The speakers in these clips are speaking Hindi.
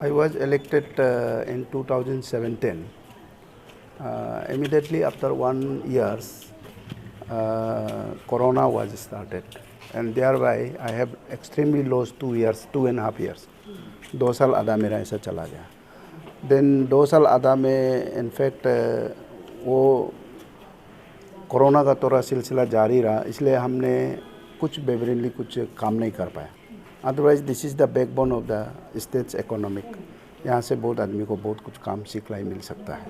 I was elected in 2017. Immediately after 1 year, Corona was started, and thereby I have extremely lost 2 years, 2.5 years. 2 साल आधा मेरा ऐसा चला गया. Then 2 साल आधा में इनफैक्ट वो कोरोना का थोड़ा सिलसिला जारी रहा, इसलिए हमने कुछ बेवरिंगली कुछ काम नहीं कर पाया. Otherwise this is the backbone of the states economic. यहाँ से बहुत आदमी को बहुत कुछ काम सिखलाई मिल सकता है.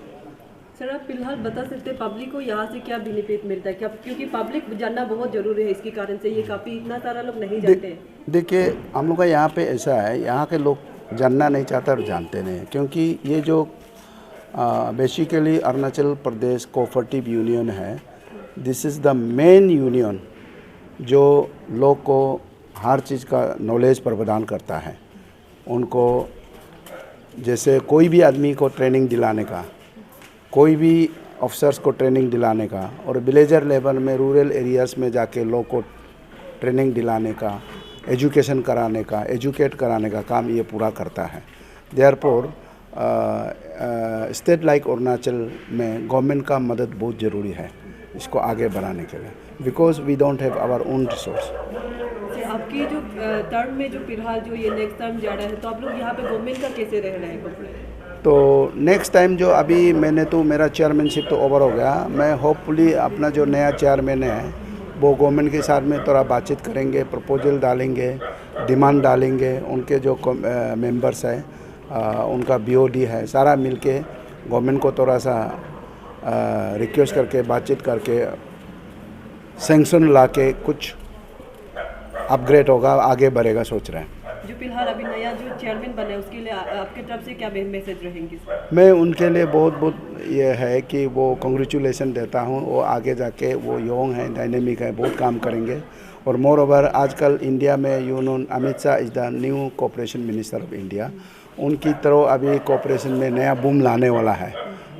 सर, आप फिलहाल बता सकते हैं पब्लिक को यहाँ से क्या बेनिफिट मिलता है क्या, क्योंकि पब्लिक जानना बहुत ज़रूरी है. इसके कारण से ये काफ़ी इतना सारा लोग नहीं जानते हैं. देखिए, हम लोग का यहाँ पे ऐसा है, यहाँ के लोग जानना नहीं चाहते और जानते नहीं, क्योंकि ये जो basically Arunachal Pradesh cooperative union है, this is the main union जो लोग को हर चीज़ का नॉलेज प्रदान करता है. उनको जैसे कोई भी आदमी को ट्रेनिंग दिलाने का, कोई भी ऑफिसर्स को ट्रेनिंग दिलाने का, और विलेजर लेवल में रूरल एरियाज़ में जाके लोग को ट्रेनिंग दिलाने का, एजुकेशन कराने का, एजुकेट कराने का काम ये पूरा करता है. देयरफॉर स्टेट लाइक अरुणाचल में गवर्नमेंट का मदद बहुत ज़रूरी है इसको आगे बढ़ाने के लिए, because we don't have our own resource. आपकी जो टर्म में जो फिलहाल जो ये नेक्स्ट टर्म जा रहा है, तो आप लोग यहाँ पे गवर्नमेंट का कैसे रह रहे हैं? तो नेक्स्ट टाइम जो अभी मैंने तो मेरा चेयरमैनशिप तो ओवर हो गया, मैं होपफुली अपना जो नया चेयरमैन है वो गवर्नमेंट के साथ में थोड़ा बातचीत करेंगे, प्रपोजल डालेंगे, डिमांड डालेंगे. उनके जो मेंबर्स हैं, उनका BOD है, सारा मिलके गवर्नमेंट को थोड़ा सा रिक्वेस्ट करके बातचीत करके सैंक्शन ला के कुछ अपग्रेड होगा, आगे बढ़ेगा सोच रहे हैं. जो फिलहाल अभी नया जो चेयरमैन बना है उसके लिए आपके तरफ से क्या मैसेज रहेंगे? मैं उनके लिए बहुत ये है कि वो कंग्रेचुलेसन देता हूँ. वो आगे जाके वो यंग है, डायनेमिक है, बहुत काम करेंगे. और मोर ओवर आजकल इंडिया में union Amit Shah is the new cooperation minister of India. उनकी तरह अभी कोऑपरेशन में नया बूम लाने वाला है,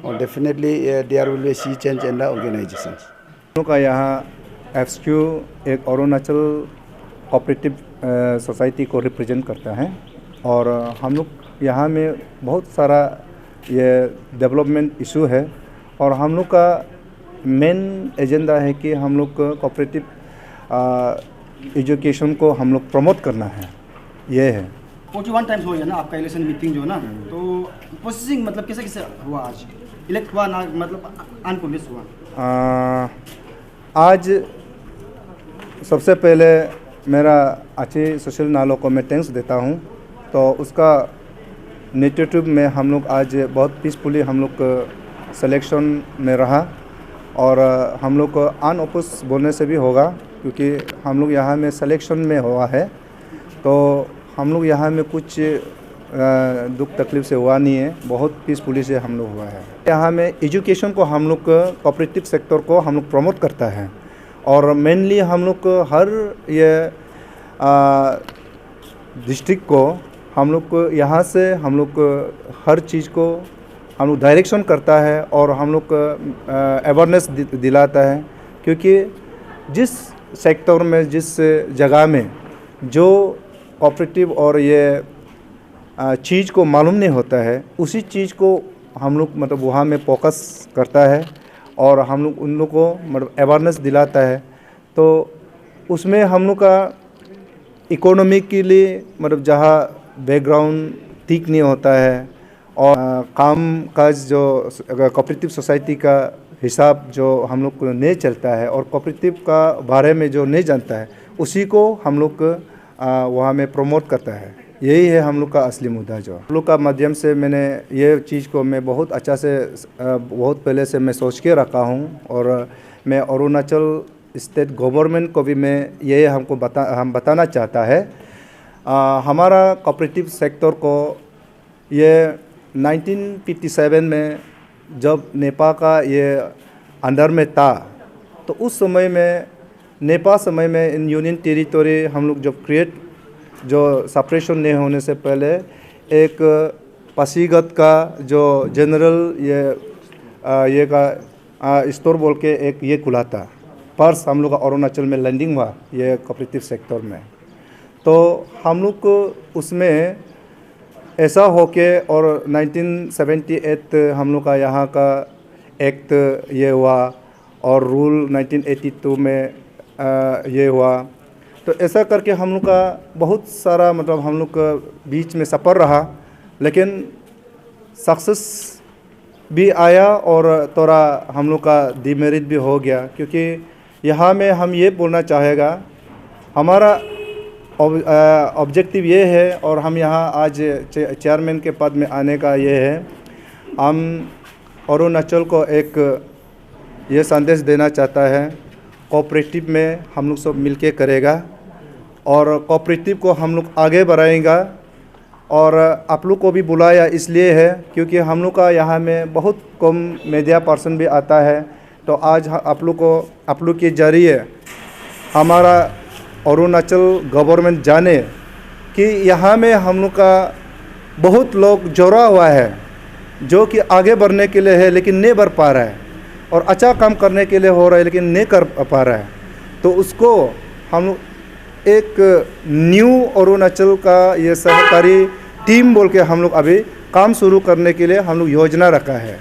और definitely there will be sea change in the organisation. हम लोग का यहाँ FSQ एक अरुणाचल कोऑपरेटिव सोसाइटी को रिप्रेजेंट करता है, और हम लोग यहाँ में बहुत सारा ये डेवलपमेंट इशू है, और हम लोग का मेन एजेंडा है कि हम लोग कोऑपरेटिव एजुकेशन को हम लोग प्रमोट करना है. ये है 41 टाइम्स हुआ है ना आपका इलेक्शन मीटिंग जो है ना, तो प्रोसेसिंग मतलब कैसे कैसे हुआ? आज इलेक्ट हुआ ना, मतलब अनपब्लिश हुआ? आज सबसे पहले मेरा अच्छे सोशल नालों को मैं थैंक्स देता हूँ. तो उसका नेतृत्व में हम लोग आज बहुत पीसफुली हम लोग सिलेक्शन में रहा, और हम लोग को अनअपोज बोलने से भी होगा, क्योंकि हम लोग यहाँ में सिलेक्शन में हुआ है. तो हम लोग यहाँ में कुछ दुख तकलीफ से हुआ नहीं है, बहुत पीसफुली से हम लोग हुआ है. यहाँ में एजुकेशन को हम लोग कोऑपरेटिव सेक्टर को हम लोग प्रमोट करता है, और मेनली हम लोग को हर ये डिस्ट्रिक्ट को हम लोग को यहाँ से हम लोग को हर चीज़ को हम लोग डायरेक्शन करता है, और हम लोग को अवेयरनेस दिलाता है. क्योंकि जिस सेक्टर में, जिस जगह में जो कोऑपरेटिव और ये चीज़ को मालूम नहीं होता है, उसी चीज़ को हम लोग मतलब वहाँ में फोकस करता है, और हम लोग उन लोग को मतलब अवेयरनेस दिलाता है. तो उसमें हम लोग का इकोनॉमी के लिए मतलब जहाँ बैकग्राउंड ठीक नहीं होता है, और काम काज जो कोऑपरेटिव सोसाइटी का हिसाब जो हम लोग को नहीं चलता है, और कोऑपरेटिव का बारे में जो नहीं जानता है, उसी को हम लोग वहाँ में प्रमोट करता है. यही है हम लोग का असली मुद्दा. जो हम लोग का माध्यम से मैंने ये चीज़ को मैं बहुत अच्छा से बहुत पहले से मैं सोच के रखा हूँ, और मैं अरुणाचल स्टेट गवर्नमेंट को भी मैं ये हम बताना चाहता है. हमारा कोऑपरेटिव सेक्टर को ये 1957 में जब नेपाल का ये अंडर में था, तो उस समय में नेपाल समय में इन यूनियन टेरिटोरी हम लोग जब क्रिएट जो सेपरेशन नहीं होने से पहले एक पासीघाट का जो जनरल ये का स्टोर बोल के एक ये खुला था. पर्स हम लोग का अरुणाचल में लैंडिंग हुआ ये कोऑपरेटिव सेक्टर में. तो हम लोग को उसमें ऐसा हो के और 1978 हम लोग का यहाँ का एक्ट ये हुआ और रूल 1982 में ये हुआ। तो ऐसा करके हम लोग का बहुत सारा मतलब हम लोग का बीच में सफ़र रहा, लेकिन सक्सेस भी आया और थोड़ा हम लोग का डिमेरिट भी हो गया। क्योंकि यहाँ में हम ये बोलना चाहेगा, हमारा ऑब्जेक्टिव ये है और हम यहाँ आज चेयरमैन के पद में आने का ये है, हम अरुणाचल को एक ये संदेश देना चाहता है, कोऑपरेटिव में हम लोग सब मिलके करेगा और कोऑपरेटिव को हम लोग आगे बढ़ाएंगा। और आप लोग को भी बुलाया इसलिए है क्योंकि हम लोग का यहाँ में बहुत कम मीडिया पर्सन भी आता है। तो आज आप लोग के जरिए हमारा अरुणाचल गवर्नमेंट जाने कि यहाँ में हम लोग का बहुत लोग जुड़ा हुआ है जो कि आगे बढ़ने के लिए है लेकिन नहीं बढ़ पा रहा है, और अच्छा काम करने के लिए हो रहा है लेकिन नहीं कर पा रहा है। तो उसको हम लोग एक न्यू अरुणाचल का ये सहकारी टीम बोल के हम लोग अभी काम शुरू करने के लिए हम लोग योजना रखा है,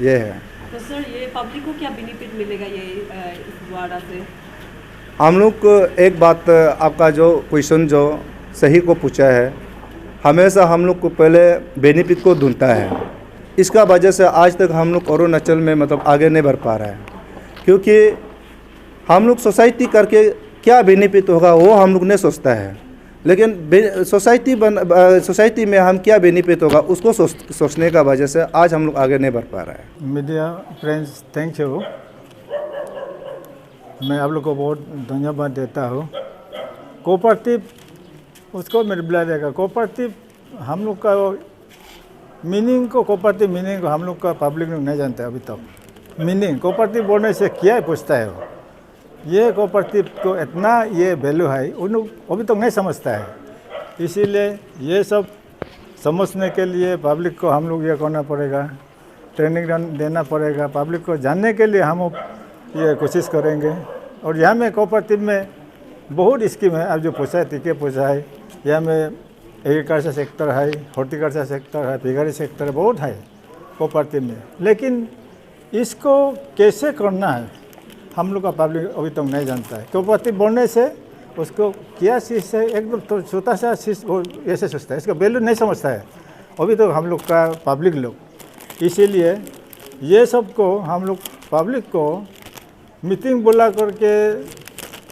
ये है। तो सर ये पब्लिक को क्या बेनिफिट मिलेगा ये इस द्वारा से? हम लोग को एक बात, आपका जो क्वेश्चन जो सही को पूछा है, हमेशा हम लोग को पहले बेनिफिट को ढूंढता है। इसका वजह से आज तक हम लोग अरुणाचल में मतलब आगे नहीं बढ़ पा रहा है, क्योंकि हम लोग सोसाइटी करके क्या बेनिफिट होगा वो हम लोग नहीं सोचता है, लेकिन सोसाइटी में हम क्या बेनिफिट होगा उसको सोचने का वजह से आज हम लोग आगे नहीं बढ़ पा रहा है। Media friends, thank you. मैं आप लोग को बहुत धन्यवाद देता हूँ। कोऑपरेटिव उसको मेरे बुला देगा। कोऑपरेटिव हम लोग का मीनिंग को, कोऑपरेटिव मीनिंग को हम लोग का पब्लिक लोग नहीं जानते अभी तक। मीनिंग कोऑपरेटिव बोलने से क्या पूछता है वो, ये कोऑपरेटिव को इतना ये वैल्यू है उन लोग अभी तक नहीं समझता है। इसीलिए ये सब समझने के लिए पब्लिक को हम लोग ये करना पड़ेगा, ट्रेनिंग देना पड़ेगा। पब्लिक को जानने के लिए हम ये कोशिश करेंगे। और यहाँ में कोऑपरेटिव में बहुत स्कीम है, अब जो पूछा है टीके पूछा है, यहाँ में एग्रीकल्चर सेक्टर है, हॉर्टिकल्चर सेक्टर है, फिगरी सेक्टर है, बहुत है कोऑपरेटिव में। लेकिन इसको कैसे करना है हम लोग का पब्लिक अभी तक नहीं जानता है। कोऑपरेटिव बोलने से उसको क्या चीज़ है, एकदम तो छोटा सा चीज़ वो ऐसे सोचता है, इसका वैल्यू नहीं समझता है अभी तक हम लोग का पब्लिक लोग। इसीलिए ये सब को हम लोग पब्लिक को मीटिंग बुला करके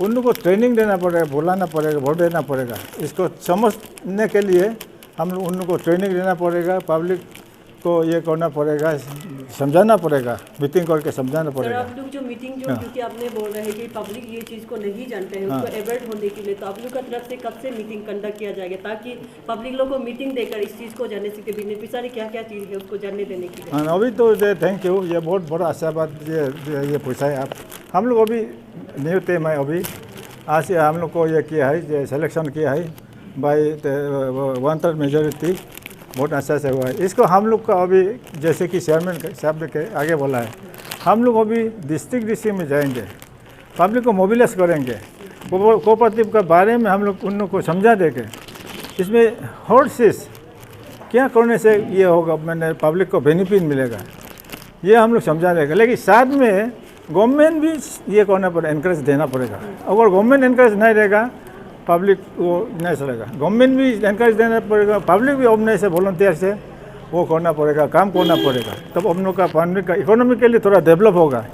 उन लोग को ट्रेनिंग देना पड़ेगा, बुलाना पड़ेगा, वोट देना पड़ेगा। इसको समझने के लिए हम लोग उन लोग को ट्रेनिंग देना पड़ेगा, पब्लिक को ये करना पड़ेगा, समझाना पड़ेगा, मीटिंग करके समझाना पड़ेगा। आप लोग जो मीटिंग जो क्योंकि आपने बोल रहे हैं कि पब्लिक ये चीज़ को नहीं जानते हैं, उसको अवॉइड होने के लिए, तो आप लोग का तरफ से कब से मीटिंग कंडक्ट किया जाएगा ताकि पब्लिक लोग को मीटिंग देकर इस चीज़ को जानने से बेनिफिशियरी क्या क्या चीज़ है उसको जानने देने के लिए? अभी तो थैंक यू, ये बहुत बड़ा अच्छा बात ये पूछा है आप। हम लोग अभी न्यू टीम है, अभी आज से हम लोग को ये किया है, सिलेक्शन किया है बाई 1/3 मेजोरिटी, बहुत अच्छा से हुआ है। इसको हम लोग का अभी जैसे कि चेयरमैन साहब के आगे बोला है, हम लोग अभी डिस्ट्रिक्ट में जाएंगे, पब्लिक को मोबिलाइज करेंगे, कोऑपरेटिव के बारे में हम लोग उन लोग को समझा देंगे। इसमें हर चीज़ क्या करने से ये होगा, मैंने पब्लिक को बेनिफिट मिलेगा, ये हम लोग समझा देंगे। लेकिन साथ में गवर्नमेंट भी ये करना पड़ेगा, इनकरेज देना पड़ेगा। अगर गवर्नमेंट इनकरेज नहीं देगा पब्लिक वो नहीं चलेगा। गवर्नमेंट भी इनकरेज देना पड़ेगा, पब्लिक भी अपने से वॉलंटियर से वो करना पड़ेगा, काम करना पड़ेगा, तब हम लोग का पब्लिक का इकोनॉमी के लिए थोड़ा डेवलप होगा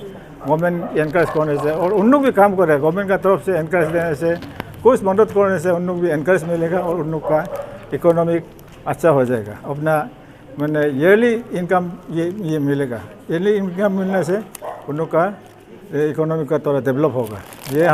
गवर्नमेंट इनकरेज करने से। और उन लोग भी काम करेगा, गवर्नमेंट का तरफ से इनकरेज देने से, कुछ मदद करने से उन लोग भी इनकरेज मिलेगा और उन लोग का इकोनॉमिक अच्छा हो जाएगा। अपना मैंने ईयरली इनकम ये मिलेगा, ईयरली इनकम मिलने से उन लोग का इकोनॉमी का थोड़ा डेवलप होगा। ये